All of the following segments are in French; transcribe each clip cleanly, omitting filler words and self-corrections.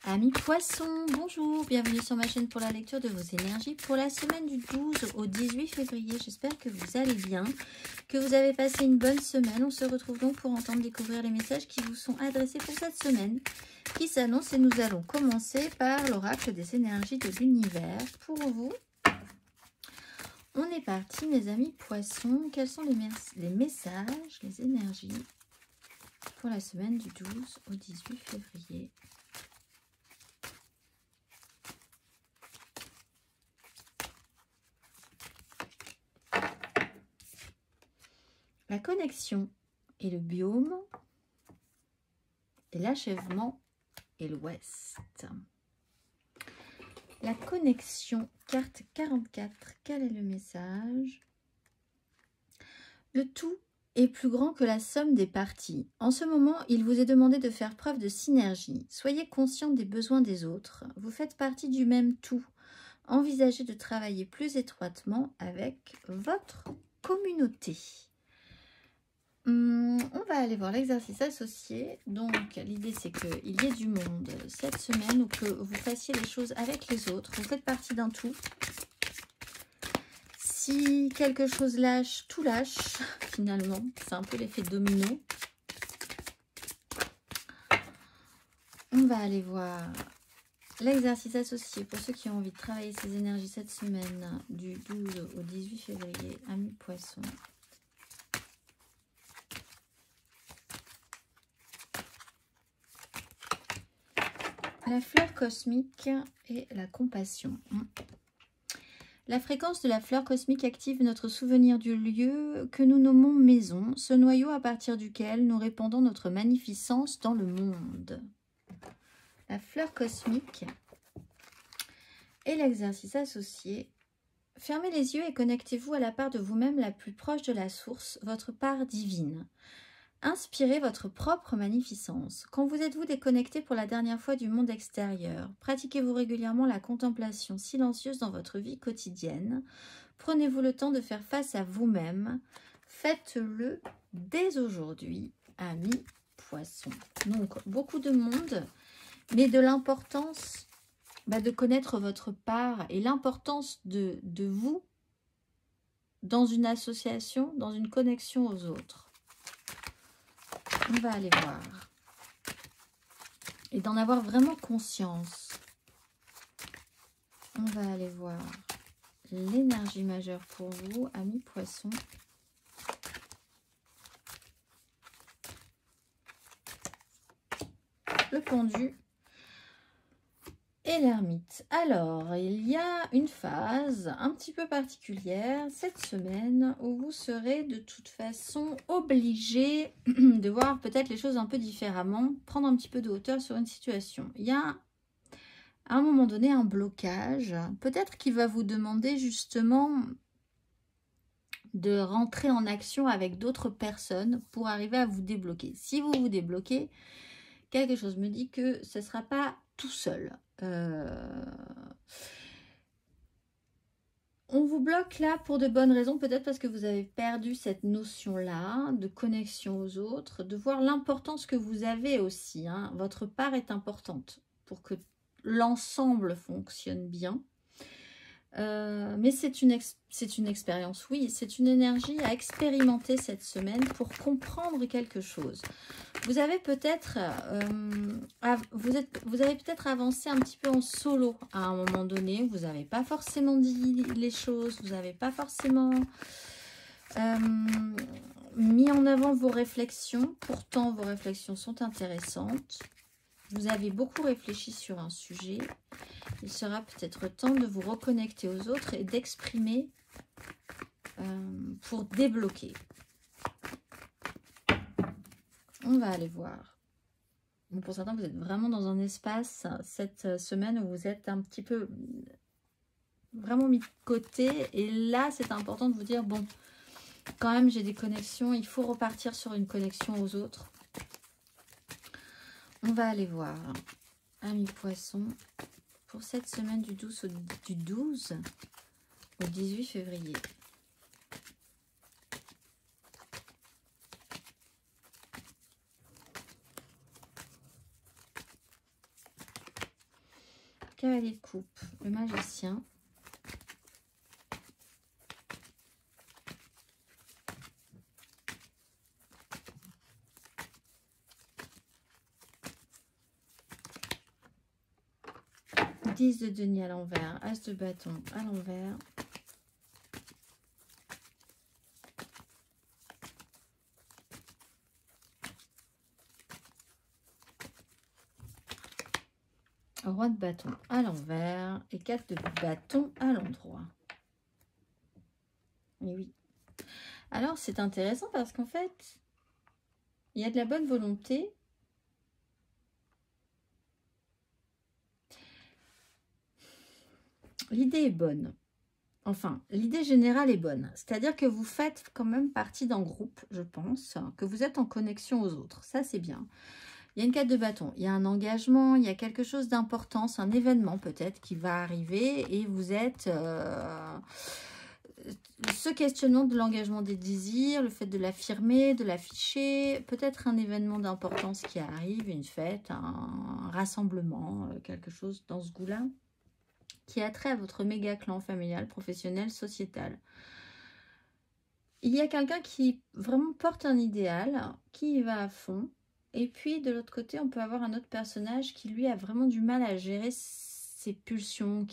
Amis poissons, bonjour, bienvenue sur ma chaîne pour la lecture de vos énergies pour la semaine du 12 au 18 février. J'espère que vous allez bien, que vous avez passé une bonne semaine. On se retrouve donc pour entendre découvrir les messages qui vous sont adressés pour cette semaine qui s'annonce et nous allons commencer par l'oracle des énergies de l'univers pour vous. On est parti mes amis poissons, quels sont les messages, les énergies pour la semaine du 12 au 18 février? La connexion et le biome et l'achèvement et l'ouest. La connexion, carte 44, quel est le message? Le tout est plus grand que la somme des parties. En ce moment, il vous est demandé de faire preuve de synergie. Soyez conscient des besoins des autres. Vous faites partie du même tout. Envisagez de travailler plus étroitement avec votre communauté. On va aller voir l'exercice associé. Donc, l'idée, c'est qu'il y ait du monde cette semaine ou que vous fassiez les choses avec les autres. Vous faites partie d'un tout. Si quelque chose lâche, tout lâche, finalement. C'est un peu l'effet domino. On va aller voir l'exercice associé pour ceux qui ont envie de travailler ces énergies cette semaine du 12 au 18 février. Amis poissons. La fleur cosmique et la compassion. La fréquence de la fleur cosmique active notre souvenir du lieu que nous nommons maison, ce noyau à partir duquel nous répandons notre magnificence dans le monde. La fleur cosmique et l'exercice associé. Fermez les yeux et connectez-vous à la part de vous-même la plus proche de la source, votre part divine. Inspirez votre propre magnificence. Quand vous êtes-vous déconnecté pour la dernière fois du monde extérieur? Pratiquez-vous régulièrement la contemplation silencieuse dans votre vie quotidienne? Prenez-vous le temps de faire face à vous-même? Faites-le dès aujourd'hui, amis poissons. Donc, beaucoup de monde, mais de l'importance de connaître votre part et l'importance de vous dans une association, dans une connexion aux autres. On va aller voir. Et d'en avoir vraiment conscience. On va aller voir l'énergie majeure pour vous, amis poissons. Le pendu et l'ermite. Alors, il y a une phase un petit peu particulière cette semaine où vous serez de toute façon obligé de voir peut-être les choses un peu différemment, prendre un petit peu de hauteur sur une situation. Il y a à un moment donné un blocage, peut-être qui va vous demander justement de rentrer en action avec d'autres personnes pour arriver à vous débloquer. Si vous vous débloquez, quelque chose me dit que ce ne sera pas tout seul. On vous bloque là pour de bonnes raisons, peut-être parce que vous avez perdu cette notion-là de connexion aux autres, de voir l'importance que vous avez aussi. Votre part est importante pour que l'ensemble fonctionne bien. Mais c'est une expérience, oui, c'est une énergie à expérimenter cette semaine pour comprendre quelque chose. Vous avez peut-être avancé un petit peu en solo à un moment donné. Vous n'avez pas forcément dit les choses, vous n'avez pas forcément mis en avant vos réflexions. Pourtant, vos réflexions sont intéressantes. Vous avez beaucoup réfléchi sur un sujet. Il sera peut-être temps de vous reconnecter aux autres et d'exprimer pour débloquer. On va aller voir. Bon, pour certains, vous êtes vraiment dans un espace cette semaine où vous êtes un petit peu vraiment mis de côté. Et là, c'est important de vous dire, bon, quand même, j'ai des connexions. Il faut repartir sur une connexion aux autres. On va aller voir, amis poissons, pour cette semaine du 12 au 18 février. Cavalier de coupe, le magicien. Dix de denier à l'envers, as de bâton à l'envers. Roi de bâton à l'envers et 4 de bâton à l'endroit. Et oui. Alors, c'est intéressant parce qu'en fait, il y a de la bonne volonté. L'idée est bonne. Enfin, l'idée générale est bonne. C'est-à-dire que vous faites quand même partie d'un groupe, je pense, que vous êtes en connexion aux autres. Ça, c'est bien. Il y a une 4 de bâton, il y a un engagement, il y a quelque chose d'importance, un événement peut-être qui va arriver et vous êtes... ce questionnement de l'engagement des désirs, le fait de l'affirmer, de l'afficher, peut-être un événement d'importance qui arrive, une fête, un rassemblement, quelque chose dans ce goût-là, qui a trait à votre méga clan familial, professionnel, sociétal. Il y a quelqu'un qui vraiment porte un idéal, qui y va à fond. Et puis, de l'autre côté, on peut avoir un autre personnage qui, lui, a vraiment du mal à gérer ses pulsions.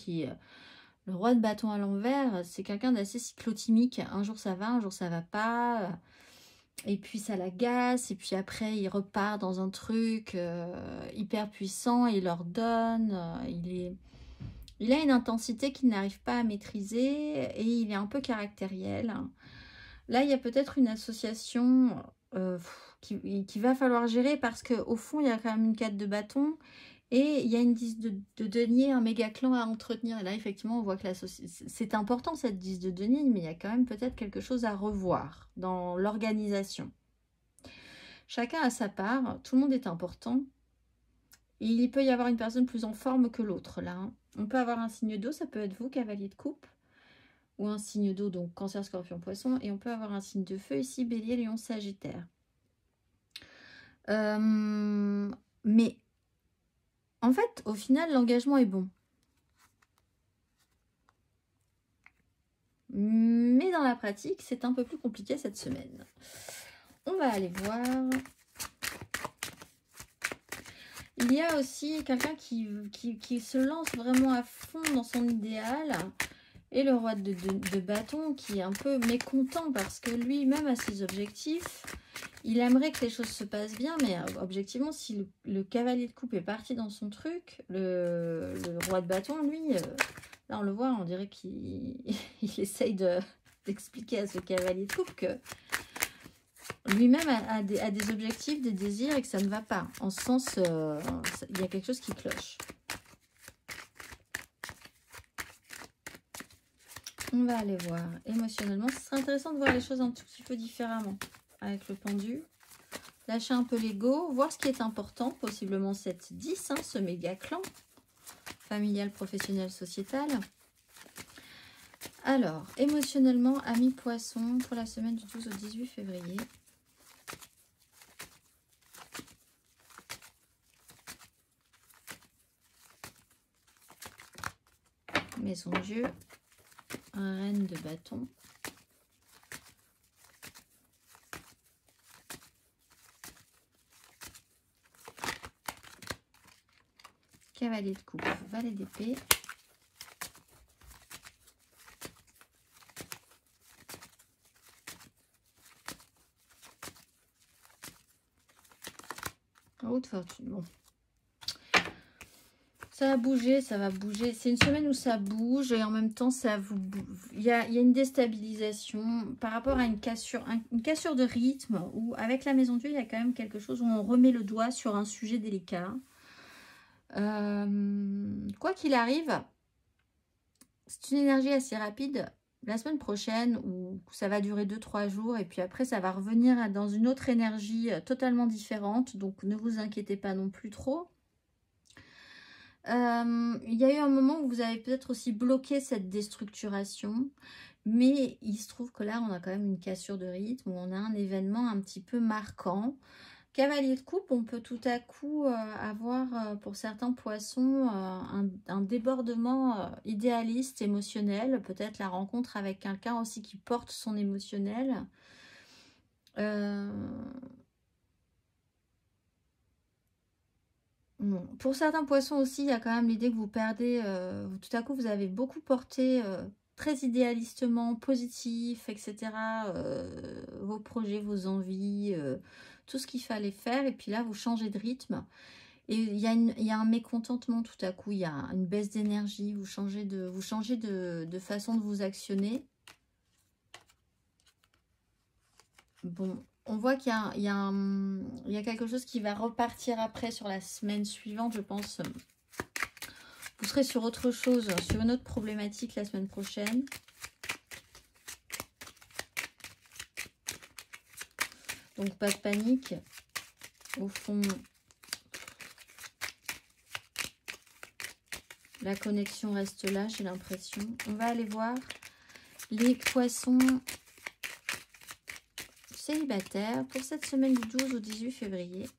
Le roi de bâton à l'envers, c'est quelqu'un d'assez cyclotimique. Un jour, ça va, un jour, ça va pas. Et puis, ça l'agace. Et puis après, il repart dans un truc hyper puissant. Il leur donne. Il a une intensité qu'il n'arrive pas à maîtriser. Et il est un peu caractériel. Là, il y a peut-être une association... qu'il va falloir gérer parce qu'au fond, il y a quand même une 4 de bâton et il y a une 10 de denier, un méga clan à entretenir. Et là, effectivement, on voit que c'est important cette 10 de denier, mais il y a quand même peut-être quelque chose à revoir dans l'organisation. Chacun a sa part, tout le monde est important. Il peut y avoir une personne plus en forme que l'autre, là. Hein. On peut avoir un signe d'eau, ça peut être vous, cavalier de coupe, ou un signe d'eau, donc cancer, scorpion, poisson, et on peut avoir un signe de feu ici, bélier, lion, sagittaire. Mais en fait, au final, l'engagement est bon. Mais dans la pratique, c'est un peu plus compliqué cette semaine. On va aller voir. Il y a aussi quelqu'un qui se lance vraiment à fond dans son idéal. Et le roi de bâton qui est un peu mécontent parce que lui-même a ses objectifs. Il aimerait que les choses se passent bien, mais objectivement, si le cavalier de coupe est parti dans son truc, le roi de bâton, lui, là on le voit, on dirait qu'il essaye d'expliquer à ce cavalier de coupe que lui-même a des objectifs, des désirs et que ça ne va pas. En ce sens, il y a quelque chose qui cloche. On va aller voir émotionnellement. Ce serait intéressant de voir les choses un tout petit peu différemment avec le pendu. Lâcher un peu l'ego, voir ce qui est important, possiblement cette 10, hein, ce méga clan familial, professionnel, sociétal. Alors, émotionnellement, amis poissons pour la semaine du 12 au 18 février. Maison Dieu, reine de bâton. Cavalier de coupe, valet d'épée. Haute fortune, bon. Ça va bouger, ça va bouger. C'est une semaine où ça bouge et en même temps, il y a une déstabilisation par rapport à une cassure de rythme où avec la Maison Dieu, il y a quand même quelque chose où on remet le doigt sur un sujet délicat. Quoi qu'il arrive, c'est une énergie assez rapide. La semaine prochaine, où ça va durer 2-3 jours, et puis après, ça va revenir dans une autre énergie totalement différente. Donc, ne vous inquiétez pas non plus trop. Il y a eu un moment où vous avez peut-être aussi bloqué cette déstructuration. Mais il se trouve que là, on a quand même une cassure de rythme, où on a un événement un petit peu marquant. Cavalier de coupe, on peut tout à coup avoir pour certains poissons un débordement idéaliste, émotionnel, peut-être la rencontre avec quelqu'un aussi qui porte son émotionnel. Bon. Pour certains poissons aussi, il y a quand même l'idée que vous perdez, tout à coup vous avez beaucoup porté très idéalistement, positif, etc. Vos projets, vos envies, tout ce qu'il fallait faire, et puis là vous changez de rythme. Et il y a un mécontentement tout à coup, il y a une baisse d'énergie, vous changez de façon de vous actionner. Bon, on voit qu'il y a quelque chose qui va repartir après sur la semaine suivante, je pense. Vous serez sur autre chose, sur une autre problématique la semaine prochaine. Donc pas de panique. Au fond, la connexion reste là, j'ai l'impression. On va aller voir les poissons célibataires pour cette semaine du 12 au 18 février.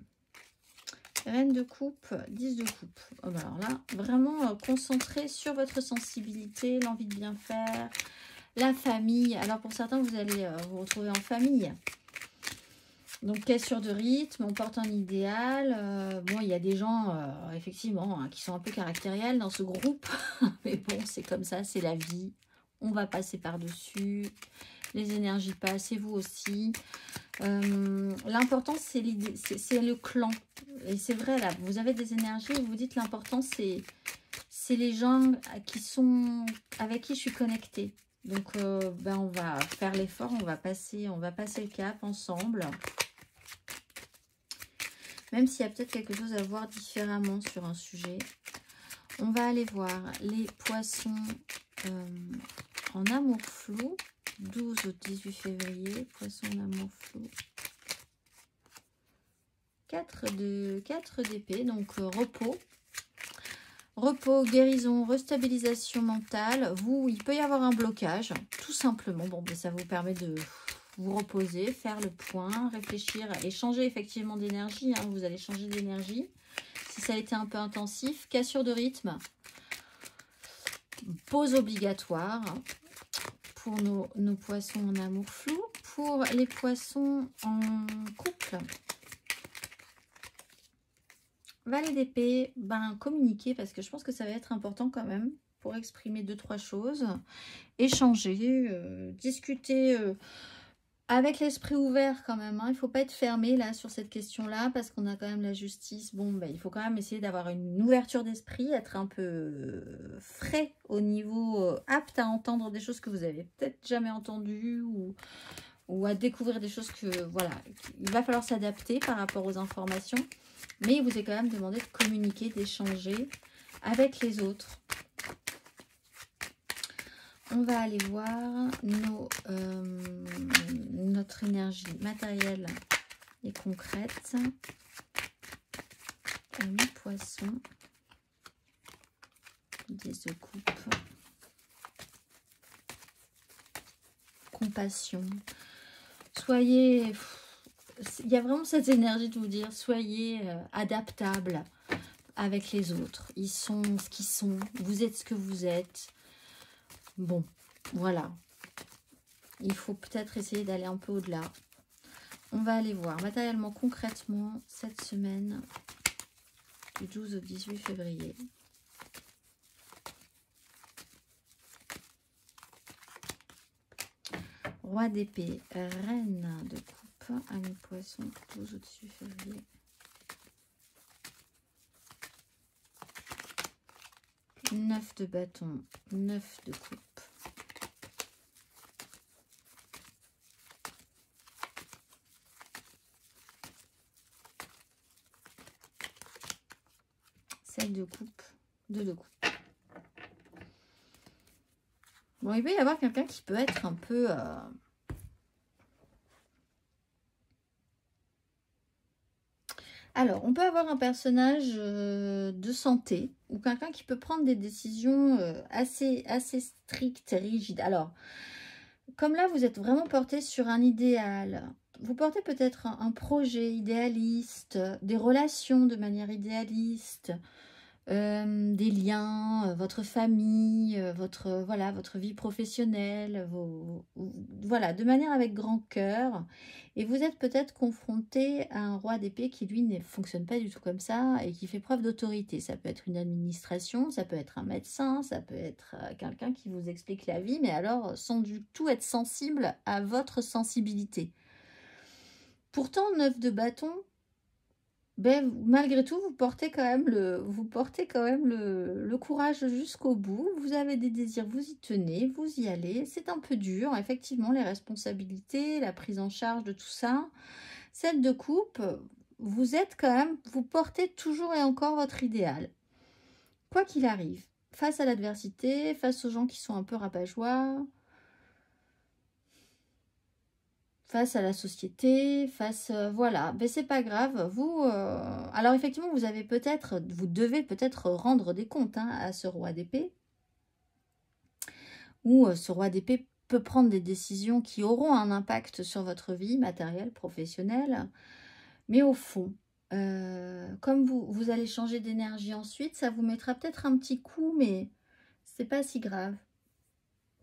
Reine de coupe, 10 de coupe. Oh ben alors là, vraiment concentré sur votre sensibilité, l'envie de bien faire, la famille. Alors pour certains, vous allez vous retrouver en famille. Donc cassure de rythme, on porte un idéal. Bon, il y a des gens, effectivement, qui sont un peu caractériels dans ce groupe. Mais bon, c'est comme ça, c'est la vie. On va passer par-dessus. Les énergies passent, et vous aussi. L'important, c'est l'idée, c'est le clan. Et c'est vrai, là, vous avez des énergies, vous vous dites l'important, c'est les gens avec qui je suis connectée. Donc, ben, on va faire l'effort, on va passer le cap ensemble. Même s'il y a peut-être quelque chose à voir différemment sur un sujet. On va aller voir les poissons en amour flou. 12 au 18 février, poisson en amour flou. 4 d'épée, donc repos. Repos, guérison, restabilisation mentale. Il peut y avoir un blocage, tout simplement. Bon, ben, ça vous permet de vous reposer, faire le point, réfléchir et changer effectivement d'énergie. Hein, vous allez changer d'énergie. Si ça a été un peu intensif, cassure de rythme. Pause obligatoire. Pour nos poissons en amour flou. Pour les poissons en couple, valet d'épée, ben communiquer, parce que je pense que ça va être important quand même pour exprimer 2-3 choses, échanger, discuter avec l'esprit ouvert quand même. Hein. Il ne faut pas être fermé là sur cette question-là, parce qu'on a quand même la justice. Bon, ben, il faut quand même essayer d'avoir une ouverture d'esprit, être un peu frais au niveau apte à entendre des choses que vous avez peut-être jamais entendues, ou à découvrir des choses que, voilà, il va falloir s'adapter par rapport aux informations. Mais il vous est quand même demandé de communiquer, d'échanger avec les autres. On va aller voir notre énergie matérielle et concrète. Ami poisson. 10 de coupe. Compassion. Soyez... Il y a vraiment cette énergie de vous dire, soyez adaptable avec les autres. Ils sont ce qu'ils sont. Vous êtes ce que vous êtes. Bon, voilà. Il faut peut-être essayer d'aller un peu au-delà. On va aller voir matériellement, concrètement, cette semaine du 12 au 18 février. Roi d'épée, reine de coupe, ami poisson, 12 au 18 février. Neuf de bâton, 9 de coupe. De coupe, 2 de coupe. Bon, il peut y avoir quelqu'un qui peut être un peu... Alors, on peut avoir un personnage de santé ou quelqu'un qui peut prendre des décisions assez strictes, rigides. Alors, comme là, vous êtes vraiment porté sur un idéal, vous portez peut-être un projet idéaliste, des relations de manière idéaliste, des liens, votre famille, votre vie professionnelle, voilà, de manière avec grand cœur. Et vous êtes peut-être confronté à un roi d'épée qui, lui, ne fonctionne pas du tout comme ça et qui fait preuve d'autorité. Ça peut être une administration, ça peut être un médecin, ça peut être quelqu'un qui vous explique la vie, mais alors sans du tout être sensible à votre sensibilité. Pourtant, 9 de bâton, ben, malgré tout, vous portez quand même le courage jusqu'au bout. Vous avez des désirs, vous y tenez, vous y allez. C'est un peu dur, effectivement, les responsabilités, la prise en charge de tout ça. 7 de coupe, vous êtes quand même, vous portez toujours et encore votre idéal. Quoi qu'il arrive, face à l'adversité, face aux gens qui sont un peu rabat-joie, face à la société, voilà, mais c'est pas grave, alors effectivement, vous devez peut-être rendre des comptes à ce roi d'épée, ou ce roi d'épée peut prendre des décisions qui auront un impact sur votre vie matérielle, professionnelle, mais au fond, comme vous allez changer d'énergie ensuite, ça vous mettra peut-être un petit coup, mais c'est pas si grave.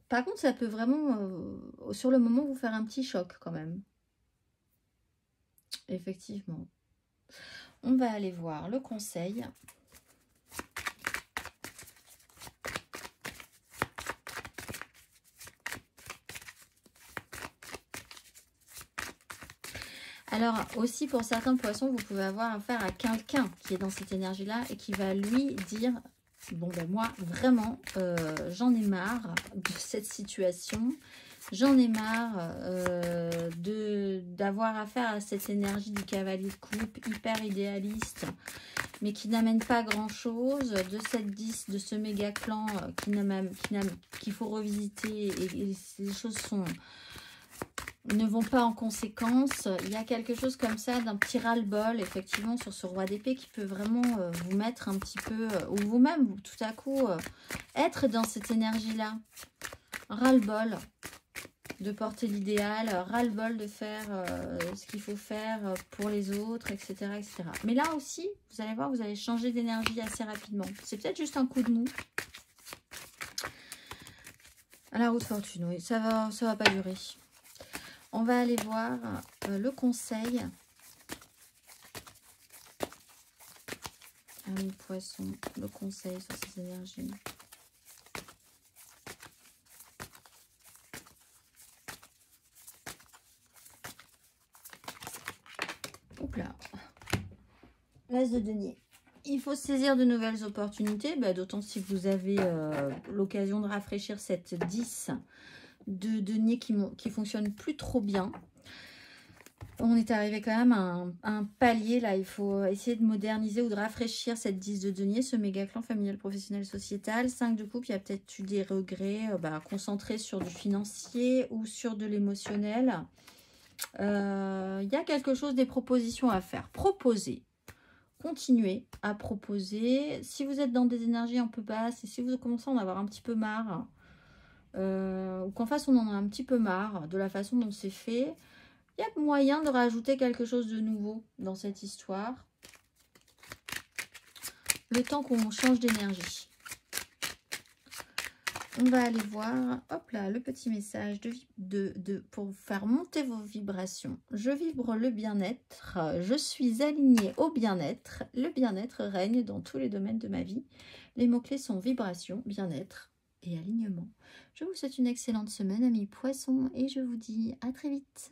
Par contre, ça peut vraiment, sur le moment, vous faire un petit choc quand même. Effectivement. On va aller voir le conseil. Alors, aussi, pour certains poissons, vous pouvez avoir affaire à quelqu'un qui est dans cette énergie-là et qui va lui dire... Bon, ben moi, vraiment, j'en ai marre de cette situation. J'en ai marre d'avoir affaire à cette énergie du cavalier de coupe, hyper idéaliste, mais qui n'amène pas grand-chose, de cette 10, de ce méga clan qu'il faut revisiter et les choses ne vont pas en conséquence. Il y a quelque chose comme ça d'un petit ras-le-bol, effectivement, sur ce roi d'épée qui peut vraiment vous mettre un petit peu, ou vous-même, tout à coup, être dans cette énergie-là. Ras-le-bol de porter l'idéal, ras-le-bol de faire ce qu'il faut faire pour les autres, etc., etc. Mais là aussi, vous allez voir, vous allez changer d'énergie assez rapidement. C'est peut-être juste un coup de mou. À la roue de fortune, oui, ça va pas durer. On va aller voir le conseil. Ami poisson, le conseil sur ces énergies. Oups là. L'as de denier. Il faut saisir de nouvelles opportunités, d'autant si vous avez l'occasion de rafraîchir cette 10 de denier qui fonctionne plus trop bien. On est arrivé quand même à un palier là, il faut essayer de moderniser ou de rafraîchir cette 10 de denier, ce méga clan familial, professionnel, sociétal. 5 de coupe, il y a peut-être eu des regrets concentrés sur du financier ou sur de l'émotionnel. Il y a quelque chose, des propositions à faire. Proposer. Continuez à proposer. Si vous êtes dans des énergies un peu basses et si vous commencez à en avoir un petit peu marre, ou qu'en face on en a un petit peu marre de la façon dont c'est fait, il y a moyen de rajouter quelque chose de nouveau dans cette histoire. Le temps qu'on change d'énergie. On va aller voir, hop là, le petit message pour faire monter vos vibrations. Je vibre le bien-être, je suis alignée au bien-être. Le bien-être règne dans tous les domaines de ma vie. Les mots-clés sont vibration, bien-être et alignement. Je vous souhaite une excellente semaine, amis poissons, et je vous dis à très vite.